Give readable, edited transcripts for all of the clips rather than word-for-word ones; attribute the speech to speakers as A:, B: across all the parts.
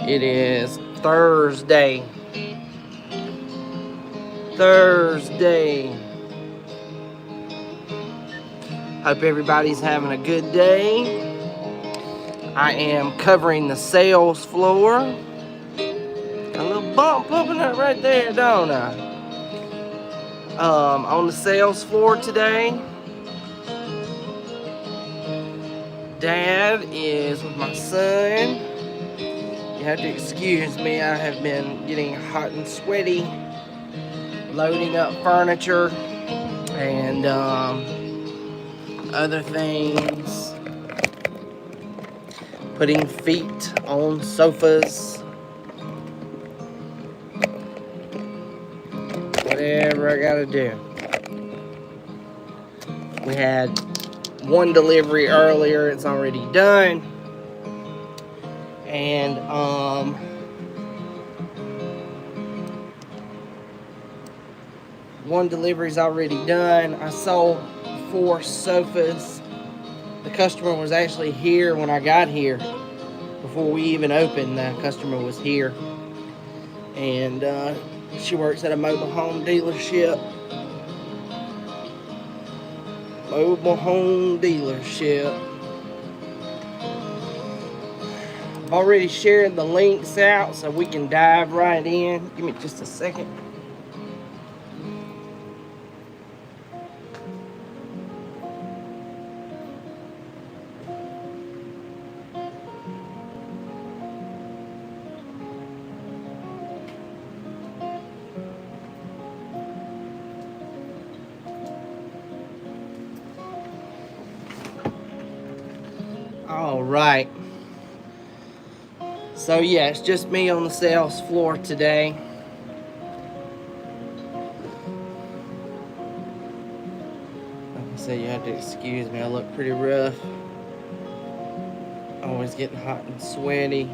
A: It is Thursday. Hope everybody's having a good day. I am covering the sales floor. Got a little bump popping up right there, don't I? On the sales floor today. Dad is with my son. You have to excuse me, I have been getting hot and sweaty, loading up furniture and other things, putting feet on sofas, whatever I gotta do. We had one delivery earlier, it's already done. And one delivery's already done. I sold 4 sofas. The customer was actually here when I got here. Before we even opened, the customer was here. And she works at a mobile home dealership. I've already shared the links out so we can dive right in. Give me just a second. All right. So yeah, it's just me on the sales floor today. Like I said, you have to excuse me. I look pretty rough. Always getting hot and sweaty,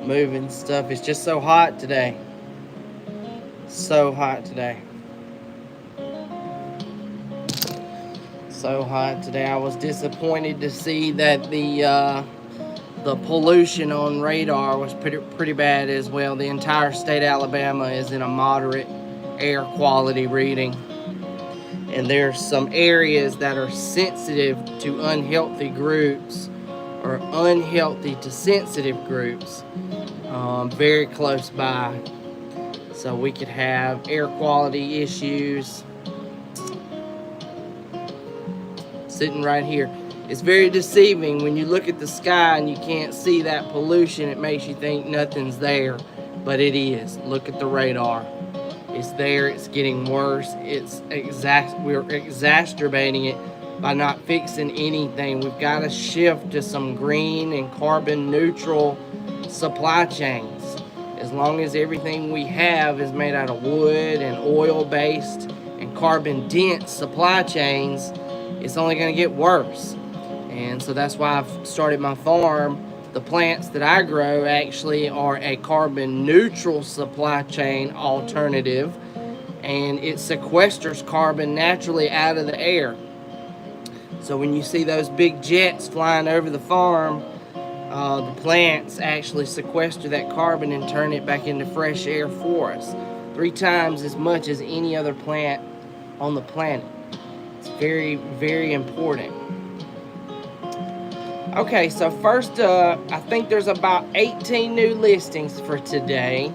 A: moving stuff. It's just so hot today. So hot today. I was disappointed to see that the pollution on radar was pretty bad as well. The entire state of Alabama is in a moderate air quality reading, and there's some areas that are sensitive to unhealthy groups or unhealthy to sensitive groups very close by, so we could have air quality issues. Sitting right here. It's very deceiving when you look at the sky and you can't see that pollution. It makes you think nothing's there, but it is. Look at the radar. It's there. It's getting worse. We're exacerbating it by not fixing anything. We've got to shift to some green and carbon neutral supply chains. As long as everything we have is made out of wood and oil based and carbon dense supply chains, it's only going to get worse. And so that's why I've started my farm. The plants that I grow actually are a carbon neutral supply chain alternative, and it sequesters carbon naturally out of the air. So when you see those big jets flying over the farm, the plants actually sequester that carbon and turn it back into fresh air for us. 3 times as much as any other plant on the planet. It's very, very important. Okay, so first, I think there's about 18 new listings for today.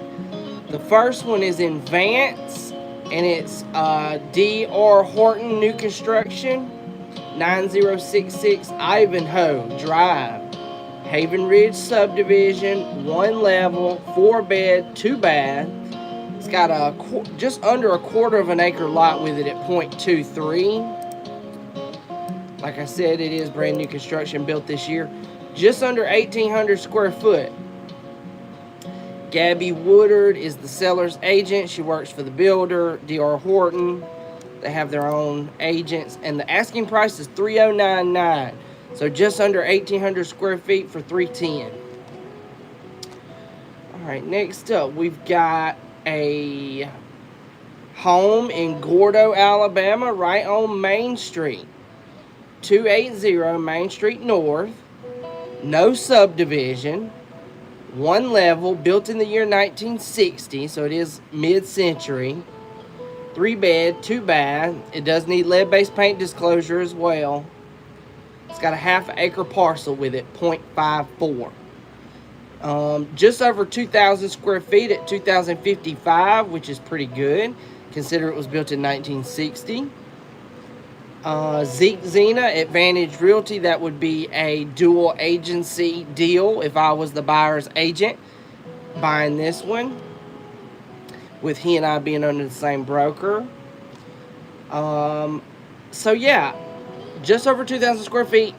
A: The first one is in Vance, and it's D.R. Horton New Construction, 9066 Ivanhoe Drive, Haven Ridge Subdivision, 1 level, 4 bed, 2 bath. It's got just under a 1/4 of an acre lot with it at 0.23. Like I said, it is brand new construction, built this year. Just under 1,800 square foot. Gabby Woodard is the seller's agent. She works for the builder, D.R. Horton. They have their own agents, and the asking price is $3,099. So just under 1,800 square feet for $310. All right, next up, we've got a home in Gordo, Alabama, right on Main Street. 280 Main Street North. No subdivision. One level, built in the year 1960, so it is mid-century. 3 bed, 2 bath. It does need lead-based paint disclosure as well. It's got a half-acre parcel with it, 0.54. Just over 2,000 square feet at 2,055, which is pretty good. Consider it was built in 1960. Zeke Zena, Advantage Realty, that would be a dual agency deal if I was the buyer's agent buying this one, with he and I being under the same broker. So yeah, just over 2,000 square feet,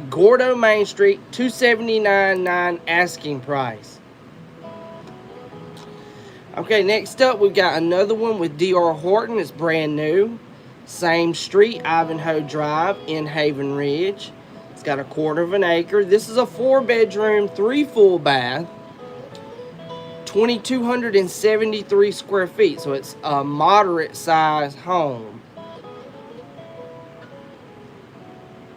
A: Gordo Main Street, $279,900 asking price. Okay, next up we've got another one with D.R. Horton. It's brand new. Same street, Ivanhoe Drive in Haven Ridge. It's got 1/4 acre. This is a 4-bedroom, 3 full bath, 2,273 square feet. So it's a moderate sized home.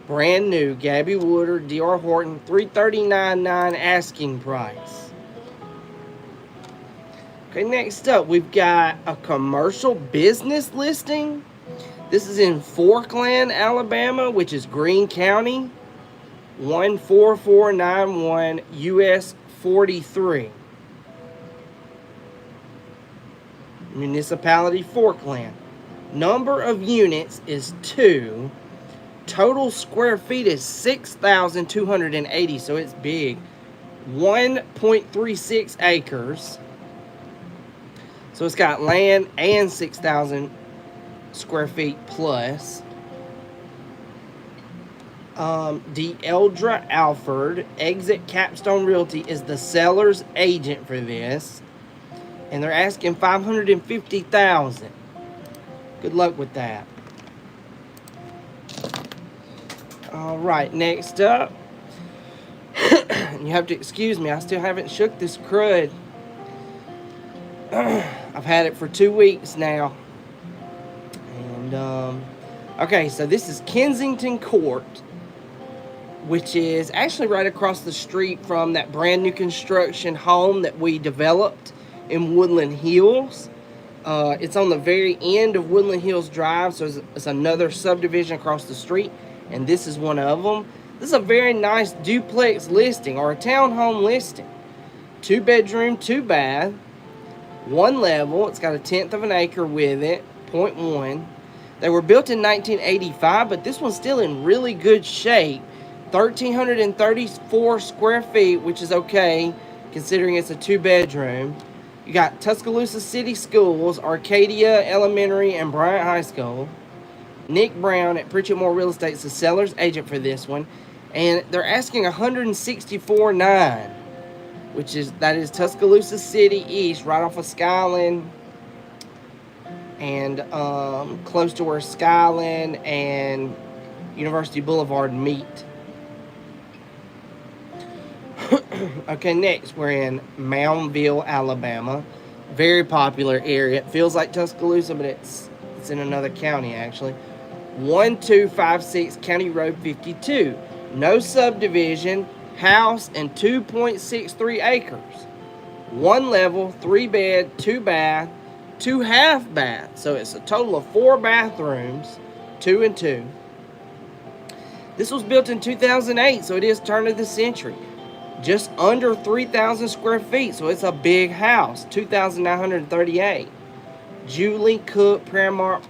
A: Brand new, Gabby Woodard, D.R. Horton, $339,900 asking price. Okay, next up, we've got a commercial business listing. This is in Forkland, Alabama, which is Greene County, 14491 US 43. Municipality Forkland. Number of units is 2. Total square feet is 6,280, so it's big. 1.36 acres. So it's got land and 6,000 square feet plus. Deeldra Alford, Exit Capstone Realty, is the seller's agent for this, and they're asking $550,000. Good luck with that. All right, next up, you have to excuse me, I still haven't shook this crud. I've had it for 2 weeks now. And okay, so this is Kensington Court, which is actually right across the street from that brand new construction home that we developed in Woodland Hills. It's on the very end of Woodland Hills Drive, so it's another subdivision across the street, and this is one of them. This is a very nice duplex listing, or a townhome listing. 2-bedroom, 2 bath, 1 level. It's got 1/10 acre with it, 0.1. They were built in 1985, but this one's still in really good shape. 1,334 square feet, which is okay, considering it's a 2-bedroom. You got Tuscaloosa City Schools, Arcadia Elementary, and Bryant High School. Nick Brown at Pritchett Moore Real Estate is the seller's agent for this one, and they're asking $164,900, that is Tuscaloosa City East, right off of Skyland, and close to where Skyland and University Boulevard meet. Okay, next we're in Moundville, Alabama. Very popular area. It feels like Tuscaloosa, but it's in another county actually. 1256 County Road 52. No subdivision, house, and 2.63 acres. 1 level, 3 bed, 2 bath, 2 half baths. So it's a total of 4 bathrooms, 2 and 2. This was built in 2008, so it is turn of the century. Just under 3,000 square feet, so it's a big house. 2,938. Julie Cook, Paramount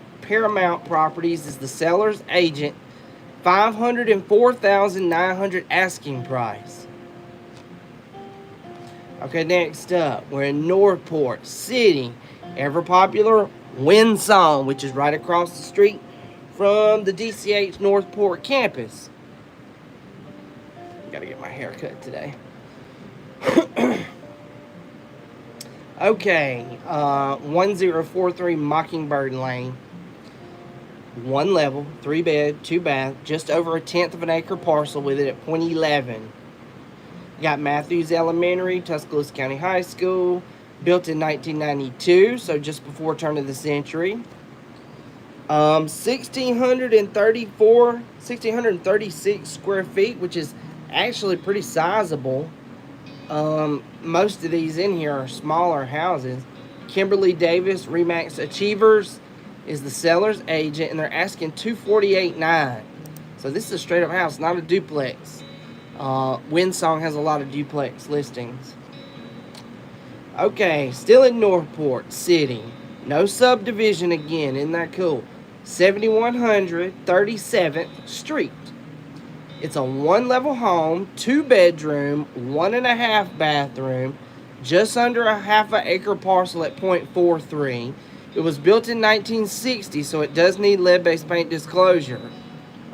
A: Properties, is the seller's agent. $504,900 asking price. Okay, next up, we're in Northport City. Ever popular Winsong, which is right across the street from the DCH Northport campus. Gotta get my hair cut today. Okay, 1043 Mockingbird Lane. 1 level, 3 bed, 2 bath, just over 1/10 acre parcel with it at 0.11. You got Matthews Elementary, Tuscaloosa County High School, built in 1992, so just before turn of the century. 1,636 square feet, which is actually pretty sizable. Most of these in here are smaller houses. Kimberly Davis Remax Achievers is the seller's agent, and they're asking $248,900. So this is a straight up house, not a duplex. Windsong has a lot of duplex listings. Okay, still in Northport City. No subdivision again, isn't that cool? 7100 37th Street. It's a one-level home, 2-bedroom, 1.5 bathroom, just under a half-acre parcel at .43. It was built in 1960, so it does need lead-based paint disclosure,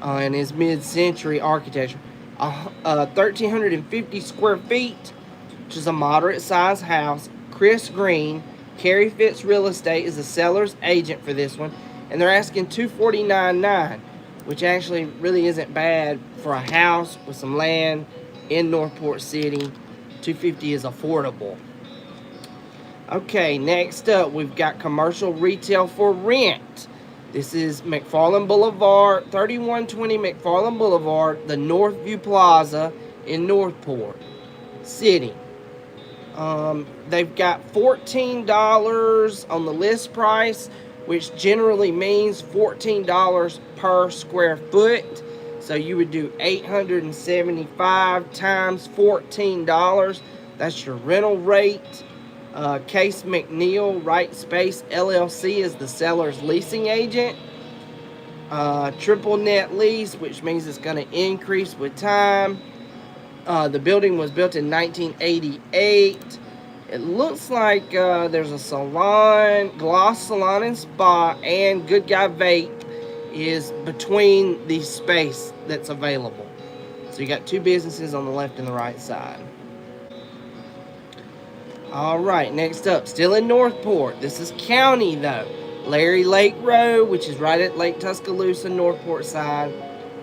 A: and is mid-century architecture. 1,350 square feet, which is a moderate-sized house. Chris Green, Carrie Fitz Real Estate, is the seller's agent for this one, and they're asking $249,900, which actually really isn't bad for a house with some land in Northport City. $250 is affordable. Okay, next up, we've got commercial retail for rent. This is McFarland Boulevard, 3120 McFarland Boulevard, the Northview Plaza in Northport City. They've got $14 on the list price, which generally means $14 per square foot. So you would do 875 times $14. That's your rental rate. Case McNeil Right Space LLC is the seller's leasing agent. Triple net lease, which means it's going to increase with time. The building was built in 1988. It looks like there's a salon, Gloss Salon and Spa, and Good Guy Vape is between the space that's available. So you got two businesses on the left and the right side. Alright, next up, still in Northport. This is county though. Larry Lake Road, which is right at Lake Tuscaloosa, Northport side.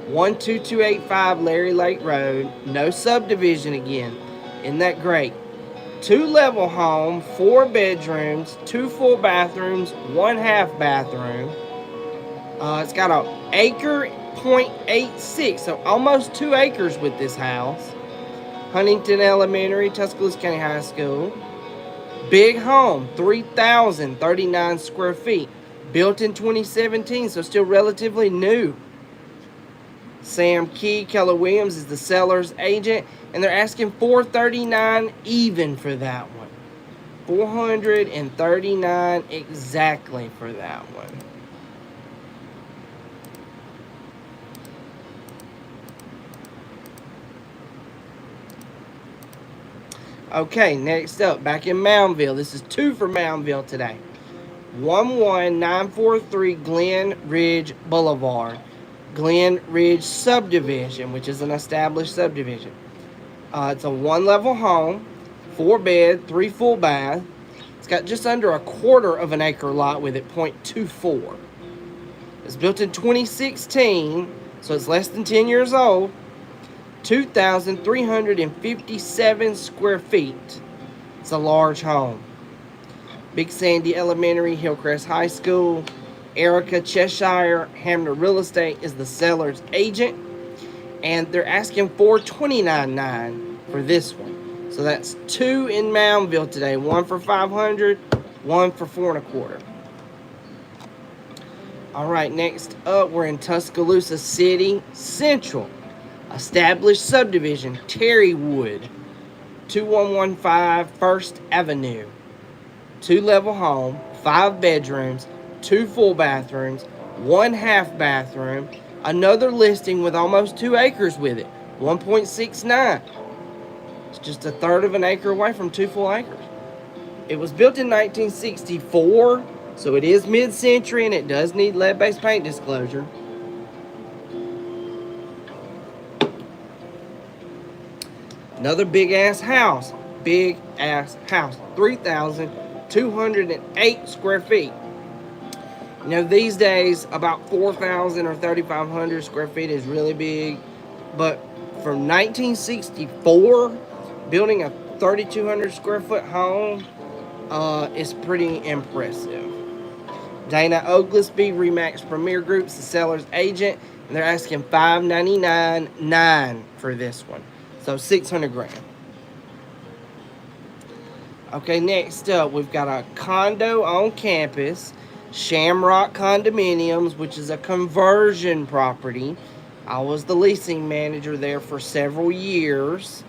A: 12285 Larry Lake Road. No subdivision again. Isn't that great? 2-level home, 4 bedrooms, 2 full bathrooms, 1 half bathroom. It's got an acre .86, so almost 2 acres with this house. Huntington Elementary, Tuscaloosa County High School. Big home, 3,039 square feet. Built in 2017, so still relatively new. Sam Key, Keller Williams is the seller's agent, and they're asking $439 even for that one. $439 exactly for that one. Okay, next up, back in Moundville. This is 2 for Moundville today. 11943 Glen Ridge Boulevard. Glen Ridge Subdivision, which is an established subdivision. It's a 1-level home, 4-bed, 3 full bath. It's got just under a quarter of an acre lot with it, .24. It's built in 2016, so it's less than 10 years old. 2,357 square feet. It's a large home. Big Sandy Elementary, Hillcrest High School. Erica Cheshire, Hamner Real Estate is the seller's agent. And they're asking $429,900 for this one. So that's 2 in Moundville today. 1 for $500, 1 for $425. Alright, next up, we're in Tuscaloosa City Central. Established subdivision, Terrywood, 2115 First Avenue. 2-level home, 5 bedrooms, 2 full bathrooms, 1 half bathroom. Another listing with almost 2 acres with it, 1.69. It's just a third of an acre away from 2 full acres. It was built in 1964, so it is mid-century and it does need lead-based paint disclosure. Another big-ass house. 3,208 square feet. You know, these days, about 4,000 or 3,500 square feet is really big. But from 1964, building a 3,200 square foot home is pretty impressive. Dana Oglesby, Remax Premier Group's the seller's agent, and they're asking $599,900 for this one. So $600,000. Okay, next up, we've got a condo on campus, Shamrock Condominiums, which is a conversion property. I was the leasing manager there for several years.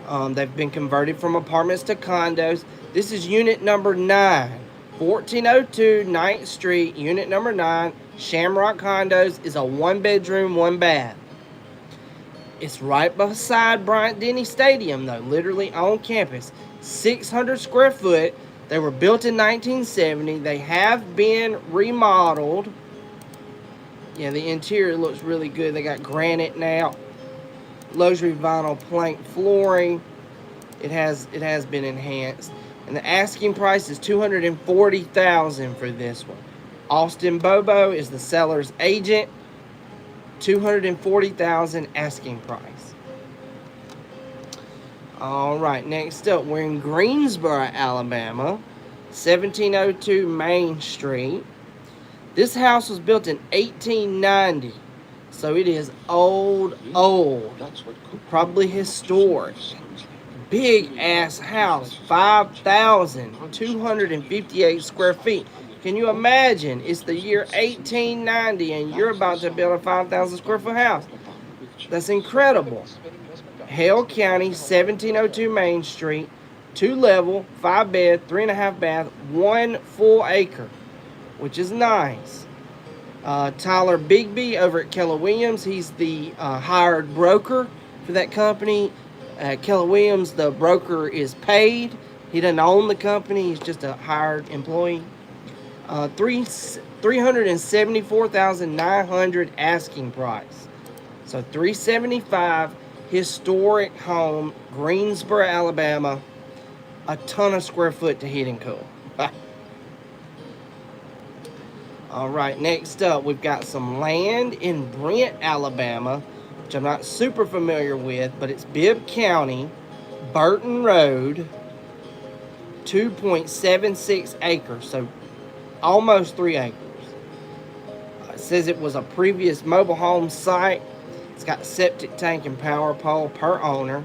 A: They've been converted from apartments to condos. This is unit number 9, 1402 9th Street, unit number 9. Shamrock Condos is a 1-bedroom, 1-bath. It's right beside Bryant-Denny Stadium, though, literally on campus. 600 square foot. They were built in 1970. They have been remodeled. Yeah, the interior looks really good. They got granite now, luxury vinyl plank flooring. It has been enhanced, and the asking price is $240,000 for this one. Austin Bobo is the seller's agent. $240,000 asking price. All right, next up, we're in Greensboro, Alabama, 1702 Main Street. This house was built in 1890, so it is old, probably historic. Big ass house, 5,258 square feet. Can you imagine? It's the year 1890 and you're about to build a 5,000 square foot house. That's incredible. Hale County, 1702 Main Street, 2-level, 5-bed, 3.5 bath, 1 full acre, which is nice. Tyler Bigby over at Keller Williams, he's the hired broker for that company. Keller Williams, the broker, is paid. He doesn't own the company, he's just a hired employee. $374,900 asking price. So $375,000, historic home, Greensboro, Alabama. A ton of square foot to heat and cool. All right, next up, we've got some land in Brent, Alabama, which I'm not super familiar with, but it's Bibb County, Burton Road, 2.76 acres, so almost 3 acres. It says it was a previous mobile home site. It's got septic tank and power pole per owner.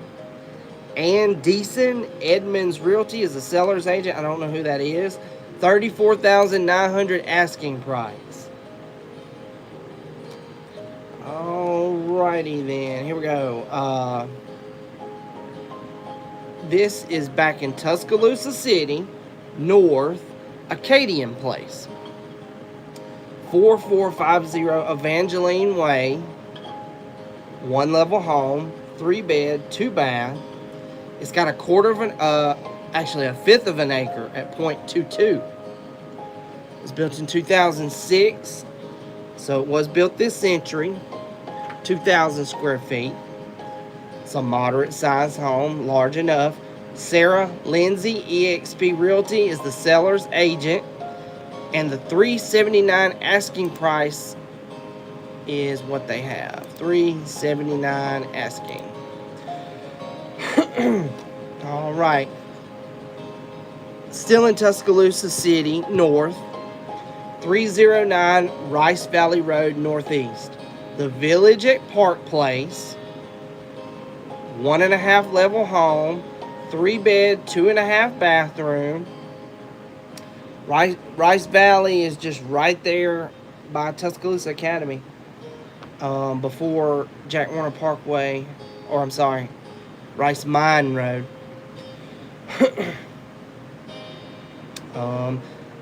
A: Addison Advantage Realty is the seller's agent. I don't know who that is. $34,900 asking price. Alrighty then, here we go. This is back in Tuscaloosa City, North, Acadian Place. 4450 Evangeline Way. 1-level home, 3-bed, 2-bath. It's got a fifth of an acre at .22. It was built in 2006, so it was built this century. 2,000 square feet. It's a moderate-sized home, large enough. Sarah Lindsay, eXp Realty, is the seller's agent, and the $379 asking price is what they have. $379 asking. All right. Still in Tuscaloosa City, North. 309 Rice Valley Road, Northeast. The Village at Park Place. 1.5 level home. 3-bed, 2.5 bathroom. Rice Valley is just right there by Tuscaloosa Academy. Before Jack Warner Parkway, or I'm sorry, Rice Mine Road.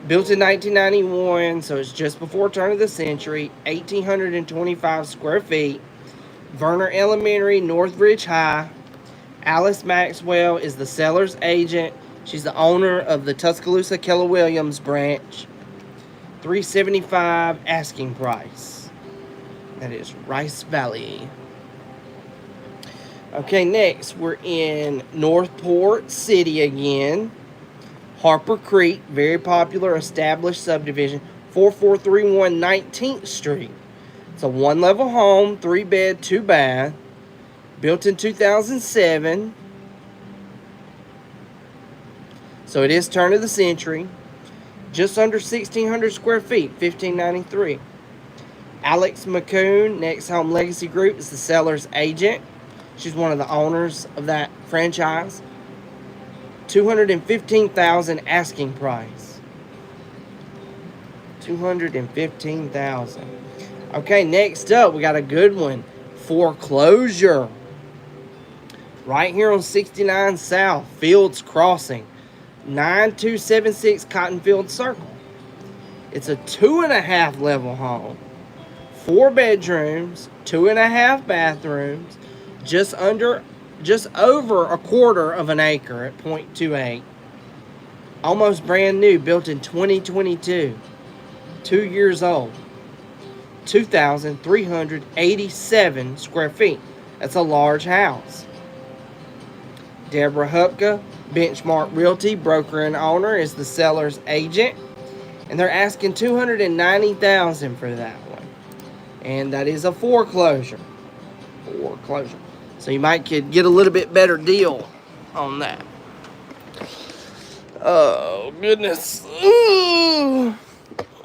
A: Built in 1991, so it's just before turn of the century. 1,825 square feet. Verner Elementary, Northridge High. Alice Maxwell is the seller's agent. She's the owner of the Tuscaloosa Keller Williams branch. $375 asking price. That is Rice Valley. Okay, next we're in Northport City again. Harper Creek, very popular established subdivision. 4431 19th Street. It's a 1-level home, 3-bed, 2-bath. Built in 2007. So it is turn of the century. Just under 1,600 square feet, 1,593. Alex McCoon, Next Home Legacy Group, is the seller's agent. She's one of the owners of that franchise. $215,000 asking price. $215,000. Okay, next up, we got a good one. Foreclosure. Right here on 69 South, Fields Crossing. 9276 Cottonfield Circle. It's a 2.5 level home. 4 bedrooms, 2.5 bathrooms, just over a quarter of an acre at 0.28. Almost brand new, built in 2022. 2 years old. 2,387 square feet. That's a large house. Deborah Hupka, Benchmark Realty, broker and owner, is the seller's agent. And they're asking $290,000 for that one. And that is a foreclosure. Foreclosure. So you might could get a little bit better deal on that. Oh, goodness. Ooh.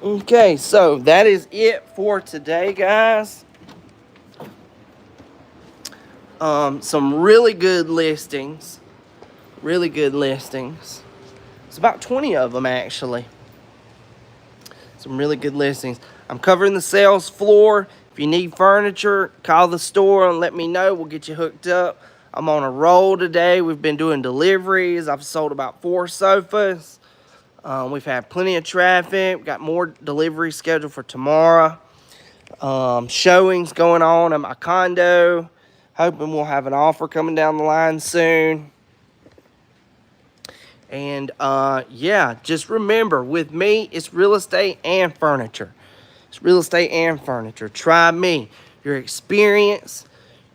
A: Okay, so that is it for today, guys. Some really good listings. Really good listings. It's about 20 of them, actually. Some really good listings. I'm covering the sales floor. If you need furniture, call the store and let me know. We'll get you hooked up. I'm on a roll today. We've been doing deliveries. I've sold about 4 sofas. We've had plenty of traffic. We've got more deliveries scheduled for tomorrow. Showings going on at my condo. Hoping we'll have an offer coming down the line soon. And yeah, just remember, with me, it's real estate and furniture. It's real estate and furniture. Try me. Your experience,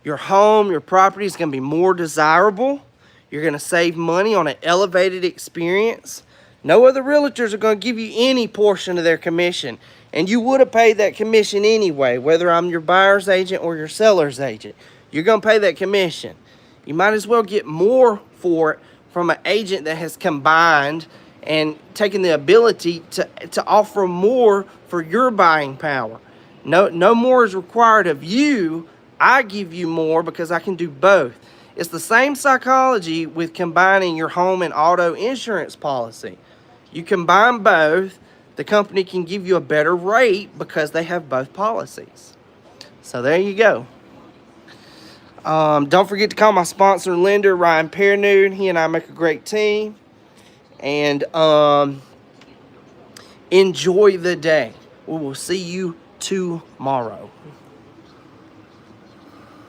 A: your home, your property is going to be more desirable. You're going to save money on an elevated experience. No other realtors are going to give you any portion of their commission. And you would have paid that commission anyway, whether I'm your buyer's agent or your seller's agent. You're going to pay that commission. You might as well get more for it from an agent that has combined and taken the ability to offer more for your buying power. No more is required of you. I give you more because I can do both. It's the same psychology with combining your home and auto insurance policy. You combine both, the company can give you a better rate because they have both policies. So there you go. Don't forget to call my sponsor lender, Ryan Perrenoud. He and I make a great team. And enjoy the day. We will see you tomorrow.